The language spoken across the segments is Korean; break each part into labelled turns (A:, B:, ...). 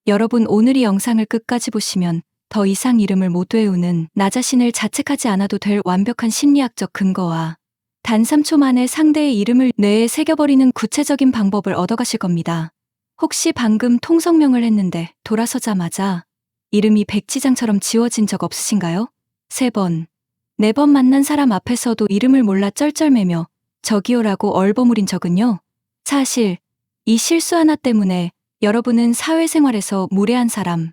A: 여러분, 오늘 이 영상을 끝까지 보시면 더 이상 이름을 못 외우는 나 자신을 자책하지 않아도 될 완벽한 심리학적 근거와 단 3초 만에 상대의 이름을 뇌에 새겨버리는 구체적인 방법을 얻어가실 겁니다. 혹시 방금 통성명을 했는데 돌아서자마자 이름이 백지장처럼 지워진 적 없으신가요? 3번, 4번 만난 사람 앞에서도 이름을 몰라 쩔쩔매며 저기요라고 얼버무린 적은요? 사실 이 실수 하나 때문에 여러분은 사회생활에서 무례한 사람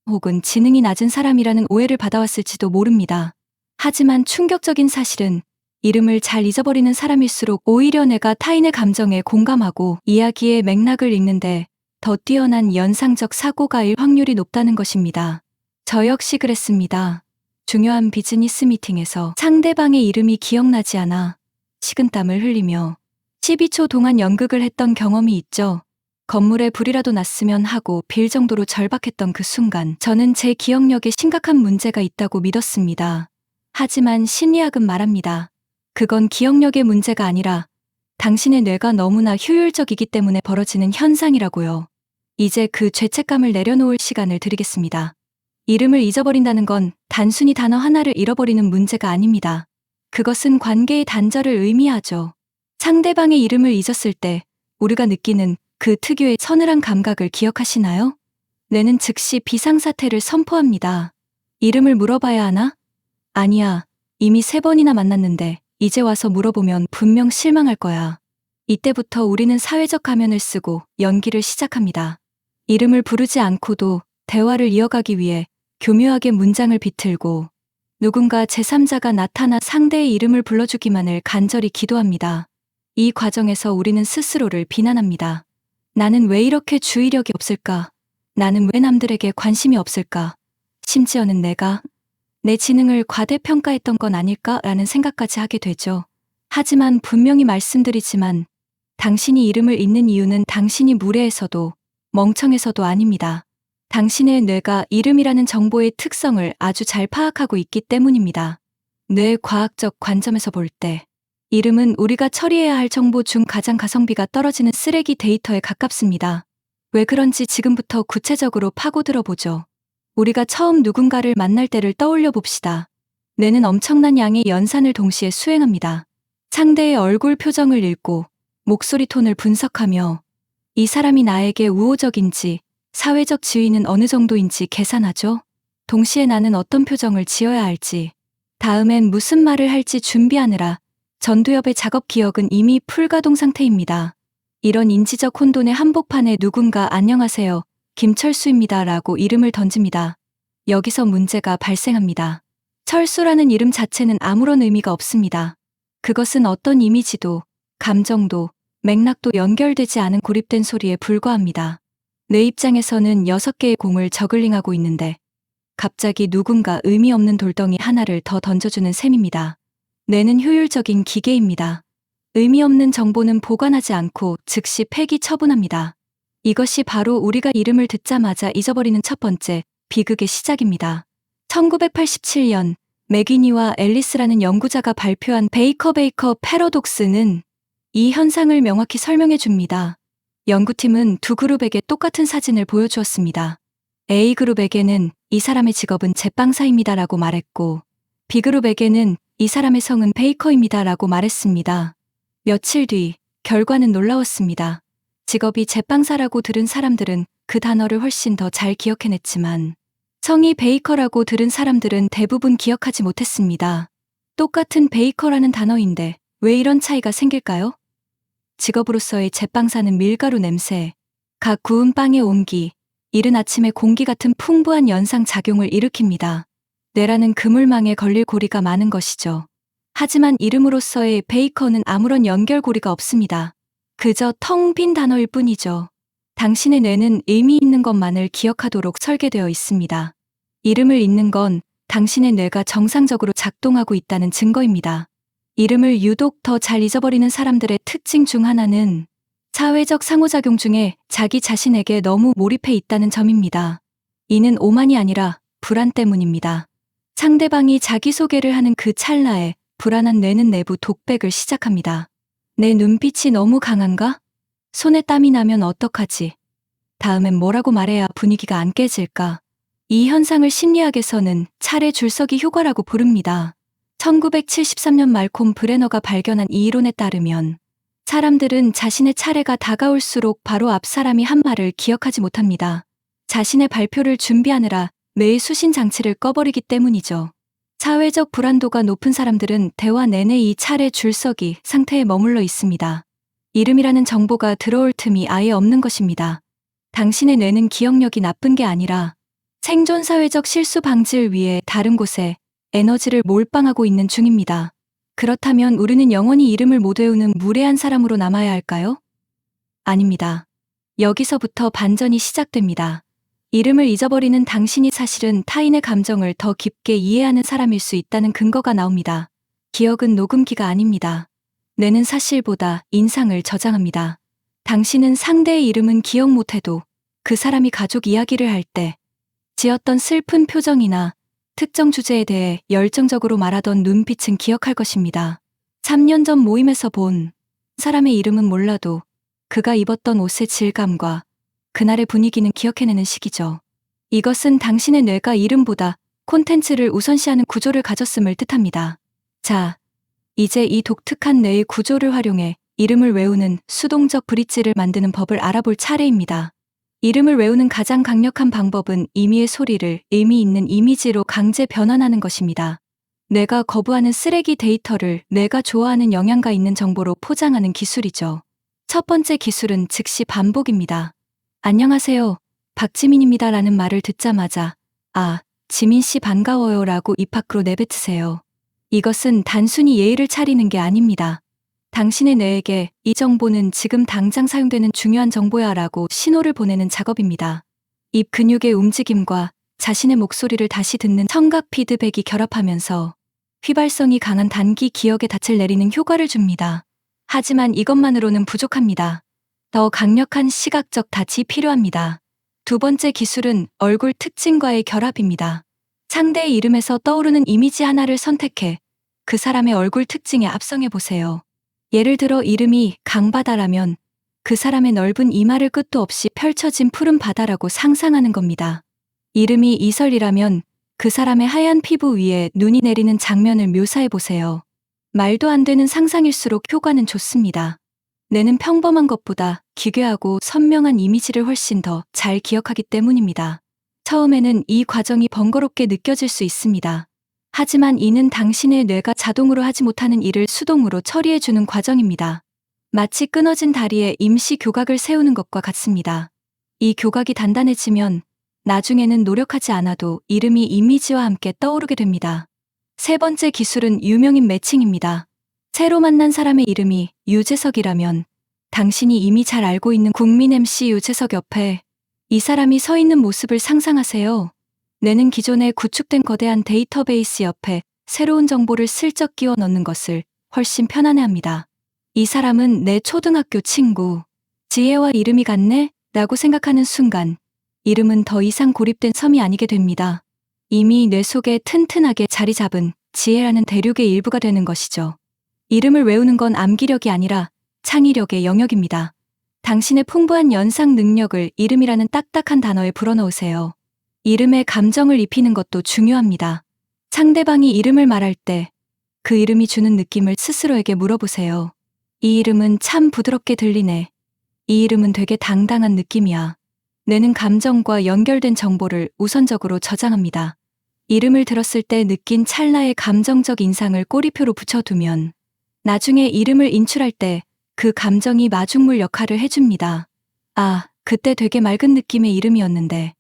A: 혹은 지능이 낮은 사람이라는 오해를 받아왔을지도 모릅니다. 하지만 충격적인 사실은 이름을 잘 잊어버리는 사람일수록 오히려 내가 타인의 감정에 공감하고 이야기의 맥락을 읽는데 더 뛰어난 연상적 사고가일 확률이 높다는 것입니다. 저 역시 그랬습니다. 중요한 비즈니스 미팅에서 상대방의 이름이 기억나지 않아 식은땀을 흘리며 12초 동안 연극을 했던 경험이 있죠. 건물에 불이라도 났으면 하고 빌 정도로 절박했던 그 순간 저는 제 기억력에 심각한 문제가 있다고 믿었습니다. 하지만 심리학은 말합니다. 그건 기억력의 문제가 아니라 당신의 뇌가 너무나 효율적이기 때문에 벌어지는 현상이라고요. 이제 그 죄책감을 내려놓을 시간을 드리겠습니다. 이름을 잊어버린다는 건 단순히 단어 하나를 잃어버리는 문제가 아닙니다. 그것은 관계의 단절을 의미하죠. 상대방의 이름을 잊었을 때 우리가 느끼는 그 특유의 서늘한 감각을 기억하시나요? 뇌는 즉시 비상사태를 선포합니다. 이름을 물어봐야 하나? 아니야. 이미 3번이나 만났는데 이제 와서 물어보면 분명 실망할 거야. 이때부터 우리는 사회적 가면을 쓰고 연기를 시작합니다. 이름을 부르지 않고도 대화를 이어가기 위해 교묘하게 문장을 비틀고 누군가 제3자가 나타나 상대의 이름을 불러주기만을 간절히 기도합니다. 이 과정에서 우리는 스스로를 비난합니다. 나는 왜 이렇게 주의력이 없을까? 나는 왜 남들에게 관심이 없을까? 심지어는 내가 내 지능을 과대평가했던 건 아닐까라는 생각까지 하게 되죠. 하지만 분명히 말씀드리지만 당신이 이름을 잊는 이유는 당신이 무례해서도 멍청해서도 아닙니다. 당신의 뇌가 이름이라는 정보의 특성을 아주 잘 파악하고 있기 때문입니다. 뇌 과학적 관점에서 볼 때 이름은 우리가 처리해야 할 정보 중 가장 가성비가 떨어지는 쓰레기 데이터에 가깝습니다. 왜 그런지 지금부터 구체적으로 파고들어 보죠. 우리가 처음 누군가를 만날 때를 떠올려 봅시다. 뇌는 엄청난 양의 연산을 동시에 수행합니다. 상대의 얼굴 표정을 읽고 목소리 톤을 분석하며 이 사람이 나에게 우호적인지 사회적 지위는 어느 정도인지 계산하죠. 동시에 나는 어떤 표정을 지어야 할지, 다음엔 무슨 말을 할지 준비하느라 전두엽의 작업 기억은 이미 풀가동 상태입니다. 이런 인지적 혼돈의 한복판에 누군가 안녕하세요, 김철수입니다 라고 이름을 던집니다. 여기서 문제가 발생합니다. 철수라는 이름 자체는 아무런 의미가 없습니다. 그것은 어떤 이미지도, 감정도, 맥락도 연결되지 않은 고립된 소리에 불과합니다. 내 입장에서는 6개의 공을 저글링하고 있는데 갑자기 누군가 의미 없는 돌덩이 하나를 더 던져주는 셈입니다. 뇌는 효율적인 기계입니다. 의미 없는 정보는 보관하지 않고 즉시 폐기 처분합니다. 이것이 바로 우리가 이름을 듣자마자 잊어버리는 첫 번째 비극의 시작입니다. 1987년 맥이니와 앨리스라는 연구자가 발표한 베이커 패러독스는 이 현상을 명확히 설명해 줍니다. 연구팀은 두 그룹에게 똑같은 사진을 보여주었습니다. A그룹에게는 이 사람의 직업은 제빵사입니다 라고 말했고 B그룹에게는 이 사람의 성은 베이커입니다 라고 말했습니다. 며칠 뒤 결과는 놀라웠습니다. 직업이 제빵사라고 들은 사람들은 그 단어를 훨씬 더 잘 기억해냈지만 성이 베이커라고 들은 사람들은 대부분 기억하지 못했습니다. 똑같은 베이커라는 단어인데 왜 이런 차이가 생길까요? 직업으로서의 제빵사는 밀가루 냄새, 각 구운 빵의 온기, 이른 아침의 공기 같은 풍부한 연상작용을 일으킵니다. 뇌라는 그물망에 걸릴 고리가 많은 것이죠. 하지만 이름으로서의 베이커는 아무런 연결고리가 없습니다. 그저 텅 빈 단어일 뿐이죠. 당신의 뇌는 의미 있는 것만을 기억하도록 설계되어 있습니다. 이름을 잊는 건 당신의 뇌가 정상적으로 작동하고 있다는 증거입니다. 이름을 유독 더 잘 잊어버리는 사람들의 특징 중 하나는 사회적 상호작용 중에 자기 자신에게 너무 몰입해 있다는 점입니다. 이는 오만이 아니라 불안 때문입니다. 상대방이 자기소개를 하는 그 찰나에 불안한 뇌는 내부 독백을 시작합니다. 내 눈빛이 너무 강한가? 손에 땀이 나면 어떡하지? 다음엔 뭐라고 말해야 분위기가 안 깨질까? 이 현상을 심리학에서는 차례 줄서기 효과라고 부릅니다. 1973년 말콤 브레너가 발견한 이 이론에 따르면 사람들은 자신의 차례가 다가올수록 바로 앞 사람이 한 말을 기억하지 못합니다. 자신의 발표를 준비하느라 매일 수신 장치를 꺼버리기 때문이죠. 사회적 불안도가 높은 사람들은 대화 내내 이 차례 줄서기 상태에 머물러 있습니다. 이름이라는 정보가 들어올 틈이 아예 없는 것입니다. 당신의 뇌는 기억력이 나쁜 게 아니라 생존 사회적 실수 방지를 위해 다른 곳에 에너지를 몰빵하고 있는 중입니다. 그렇다면 우리는 영원히 이름을 못 외우는 무례한 사람으로 남아야 할까요? 아닙니다. 여기서부터 반전이 시작됩니다. 이름을 잊어버리는 당신이 사실은 타인의 감정을 더 깊게 이해하는 사람일 수 있다는 근거가 나옵니다. 기억은 녹음기가 아닙니다. 뇌는 사실보다 인상을 저장합니다. 당신은 상대의 이름은 기억 못해도 그 사람이 가족 이야기를 할 때 지었던 슬픈 표정이나 특정 주제에 대해 열정적으로 말하던 눈빛은 기억할 것입니다. 3년 전 모임에서 본 사람의 이름은 몰라도 그가 입었던 옷의 질감과 그날의 분위기는 기억해내는 시기죠. 이것은 당신의 뇌가 이름보다 콘텐츠를 우선시하는 구조를 가졌음을 뜻합니다. 자, 이제 이 독특한 뇌의 구조를 활용해 이름을 외우는 수동적 브릿지를 만드는 법을 알아볼 차례입니다. 이름을 외우는 가장 강력한 방법은 의미의 소리를 의미 있는 이미지로 강제 변환하는 것입니다. 뇌가 거부하는 쓰레기 데이터를 뇌가 좋아하는 영양가 있는 정보로 포장하는 기술이죠. 첫 번째 기술은 즉시 반복입니다. 안녕하세요. 박지민입니다 라는 말을 듣자마자 아, 지민씨 반가워요 라고 입 밖으로 내뱉으세요. 이것은 단순히 예의를 차리는 게 아닙니다. 당신의 뇌에게 이 정보는 지금 당장 사용되는 중요한 정보야 라고 신호를 보내는 작업입니다. 입 근육의 움직임과 자신의 목소리를 다시 듣는 청각 피드백이 결합하면서 휘발성이 강한 단기 기억에 닻을 내리는 효과를 줍니다. 하지만 이것만으로는 부족합니다. 더 강력한 시각적 닻이 필요합니다. 두 번째 기술은 얼굴 특징과의 결합입니다. 상대의 이름에서 떠오르는 이미지 하나를 선택해 그 사람의 얼굴 특징에 합성해 보세요. 예를 들어 이름이 강바다라면 그 사람의 넓은 이마를 끝도 없이 펼쳐진 푸른 바다라고 상상하는 겁니다. 이름이 이설이라면 그 사람의 하얀 피부 위에 눈이 내리는 장면을 묘사해 보세요. 말도 안 되는 상상일수록 효과는 좋습니다. 뇌는 평범한 것보다 기괴하고 선명한 이미지를 훨씬 더 잘 기억하기 때문입니다. 처음에는 이 과정이 번거롭게 느껴질 수 있습니다. 하지만 이는 당신의 뇌가 자동으로 하지 못하는 일을 수동으로 처리해주는 과정입니다. 마치 끊어진 다리에 임시 교각을 세우는 것과 같습니다. 이 교각이 단단해지면 나중에는 노력하지 않아도 이름이 이미지와 함께 떠오르게 됩니다. 세 번째 기술은 유명인 매칭입니다. 새로 만난 사람의 이름이 유재석이라면 당신이 이미 잘 알고 있는 국민 MC 유재석 옆에 이 사람이 서 있는 모습을 상상하세요. 뇌는 기존에 구축된 거대한 데이터베이스 옆에 새로운 정보를 슬쩍 끼워 넣는 것을 훨씬 편안해합니다. 이 사람은 내 초등학교 친구, 지혜와 이름이 같네? 라고 생각하는 순간 이름은 더 이상 고립된 섬이 아니게 됩니다. 이미 뇌 속에 튼튼하게 자리 잡은 지혜라는 대륙의 일부가 되는 것이죠. 이름을 외우는 건 암기력이 아니라 창의력의 영역입니다. 당신의 풍부한 연상 능력을 이름이라는 딱딱한 단어에 불어넣으세요. 이름에 감정을 입히는 것도 중요합니다. 상대방이 이름을 말할 때 그 이름이 주는 느낌을 스스로에게 물어보세요. 이 이름은 참 부드럽게 들리네. 이 이름은 되게 당당한 느낌이야. 뇌는 감정과 연결된 정보를 우선적으로 저장합니다. 이름을 들었을 때 느낀 찰나의 감정적 인상을 꼬리표로 붙여두면 나중에 이름을 인출할 때 그 감정이 마중물 역할을 해줍니다. 아, 그때 되게 맑은 느낌의 이름이었는데.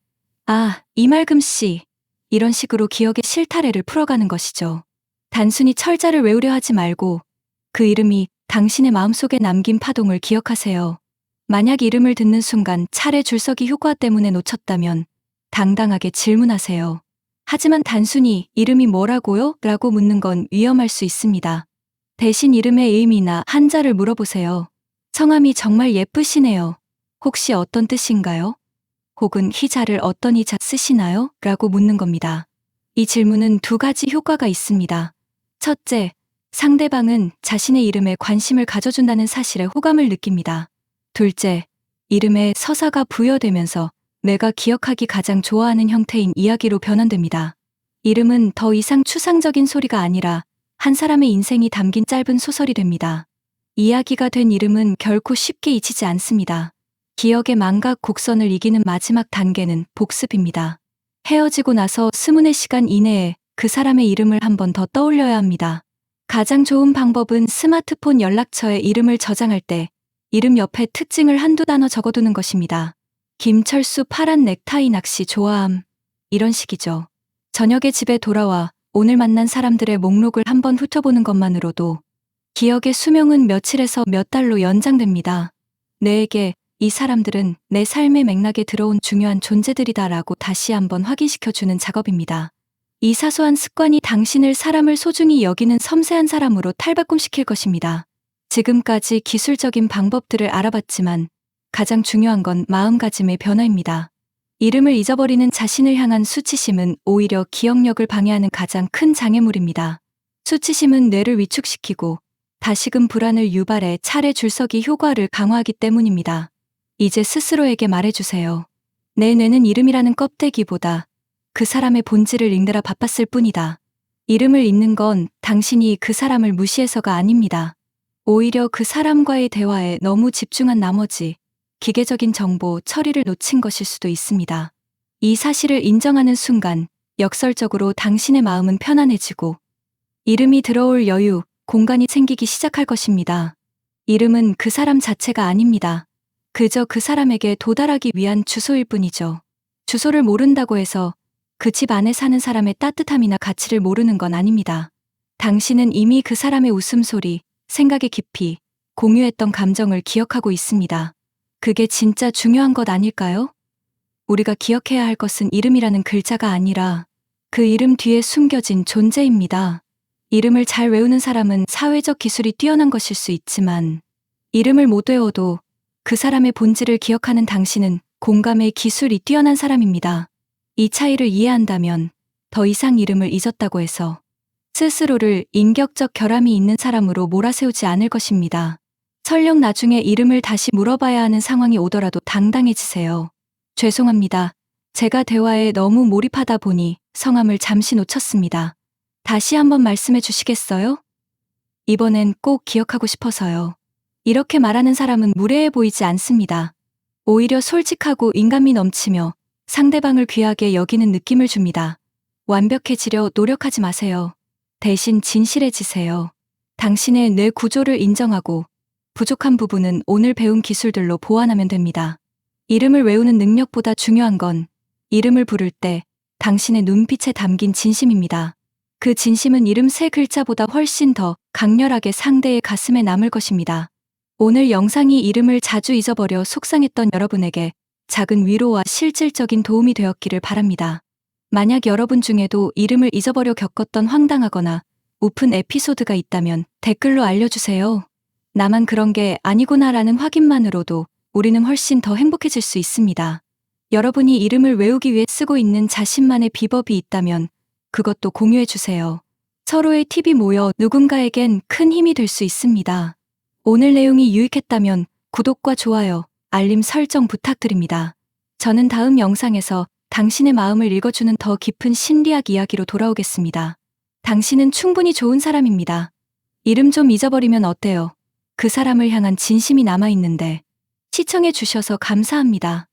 A: 아, 이말금 씨. 이런 식으로 기억의 실타래를 풀어가는 것이죠. 단순히 철자를 외우려 하지 말고 그 이름이 당신의 마음속에 남긴 파동을 기억하세요. 만약 이름을 듣는 순간 차례 줄서기 효과 때문에 놓쳤다면 당당하게 질문하세요. 하지만 단순히 이름이 뭐라고요? 라고 묻는 건 위험할 수 있습니다. 대신 이름의 의미나 한자를 물어보세요. 성함이 정말 예쁘시네요. 혹시 어떤 뜻인가요? 혹은 희자를 어떤 희자 쓰시나요? 라고 묻는 겁니다. 이 질문은 두 가지 효과가 있습니다. 첫째, 상대방은 자신의 이름에 관심을 가져준다는 사실에 호감을 느낍니다. 둘째, 이름에 서사가 부여되면서 내가 기억하기 가장 좋아하는 형태인 이야기로 변환됩니다. 이름은 더 이상 추상적인 소리가 아니라 한 사람의 인생이 담긴 짧은 소설이 됩니다. 이야기가 된 이름은 결코 쉽게 잊히지 않습니다. 기억의 망각 곡선을 이기는 마지막 단계는 복습입니다. 헤어지고 나서 스문의 시간 이내에 그 사람의 이름을 한 번 더 떠올려야 합니다. 가장 좋은 방법은 스마트폰 연락처에 이름을 저장할 때 이름 옆에 특징을 한두 단어 적어두는 것입니다. 김철수 파란 넥타이 낚시 좋아함. 이런 식이죠. 저녁에 집에 돌아와 오늘 만난 사람들의 목록을 한번 훑어보는 것만으로도 기억의 수명은 며칠에서 몇 달로 연장됩니다. 내에게 이 사람들은 내 삶의 맥락에 들어온 중요한 존재들이다라고 다시 한번 확인시켜주는 작업입니다. 이 사소한 습관이 당신을 사람을 소중히 여기는 섬세한 사람으로 탈바꿈시킬 것입니다. 지금까지 기술적인 방법들을 알아봤지만 가장 중요한 건 마음가짐의 변화입니다. 이름을 잊어버리는 자신을 향한 수치심은 오히려 기억력을 방해하는 가장 큰 장애물입니다. 수치심은 뇌를 위축시키고 다시금 불안을 유발해 차례 줄서기 효과를 강화하기 때문입니다. 이제 스스로에게 말해주세요. 내 뇌는 이름이라는 껍데기보다 그 사람의 본질을 읽느라 바빴을 뿐이다. 이름을 잊는 건 당신이 그 사람을 무시해서가 아닙니다. 오히려 그 사람과의 대화에 너무 집중한 나머지 기계적인 정보 처리를 놓친 것일 수도 있습니다. 이 사실을 인정하는 순간 역설적으로 당신의 마음은 편안해지고 이름이 들어올 여유, 공간이 생기기 시작할 것입니다. 이름은 그 사람 자체가 아닙니다. 그저 그 사람에게 도달하기 위한 주소일 뿐이죠. 주소를 모른다고 해서 그 집 안에 사는 사람의 따뜻함이나 가치를 모르는 건 아닙니다. 당신은 이미 그 사람의 웃음소리, 생각의 깊이, 공유했던 감정을 기억하고 있습니다. 그게 진짜 중요한 것 아닐까요? 우리가 기억해야 할 것은 이름이라는 글자가 아니라 그 이름 뒤에 숨겨진 존재입니다. 이름을 잘 외우는 사람은 사회적 기술이 뛰어난 것일 수 있지만 이름을 못 외워도 그 사람의 본질을 기억하는 당신은 공감의 기술이 뛰어난 사람입니다. 이 차이를 이해한다면 더 이상 이름을 잊었다고 해서 스스로를 인격적 결함이 있는 사람으로 몰아세우지 않을 것입니다. 설령 나중에 이름을 다시 물어봐야 하는 상황이 오더라도 당당해지세요. 죄송합니다. 제가 대화에 너무 몰입하다 보니 성함을 잠시 놓쳤습니다. 다시 한번 말씀해 주시겠어요? 이번엔 꼭 기억하고 싶어서요. 이렇게 말하는 사람은 무례해 보이지 않습니다. 오히려 솔직하고 인간미 넘치며 상대방을 귀하게 여기는 느낌을 줍니다. 완벽해지려 노력하지 마세요. 대신 진실해지세요. 당신의 뇌 구조를 인정하고 부족한 부분은 오늘 배운 기술들로 보완하면 됩니다. 이름을 외우는 능력보다 중요한 건 이름을 부를 때 당신의 눈빛에 담긴 진심입니다. 그 진심은 이름 세 글자보다 훨씬 더 강렬하게 상대의 가슴에 남을 것입니다. 오늘 영상이 이름을 자주 잊어버려 속상했던 여러분에게 작은 위로와 실질적인 도움이 되었기를 바랍니다. 만약 여러분 중에도 이름을 잊어버려 겪었던 황당하거나 우픈 에피소드가 있다면 댓글로 알려주세요. 나만 그런 게 아니구나라는 확인만으로도 우리는 훨씬 더 행복해질 수 있습니다. 여러분이 이름을 외우기 위해 쓰고 있는 자신만의 비법이 있다면 그것도 공유해주세요. 서로의 팁이 모여 누군가에겐 큰 힘이 될 수 있습니다. 오늘 내용이 유익했다면 구독과 좋아요, 알림 설정 부탁드립니다. 저는 다음 영상에서 당신의 마음을 읽어주는 더 깊은 심리학 이야기로 돌아오겠습니다. 당신은 충분히 좋은 사람입니다. 이름 좀 잊어버리면 어때요? 그 사람을 향한 진심이 남아있는데. 시청해주셔서 감사합니다.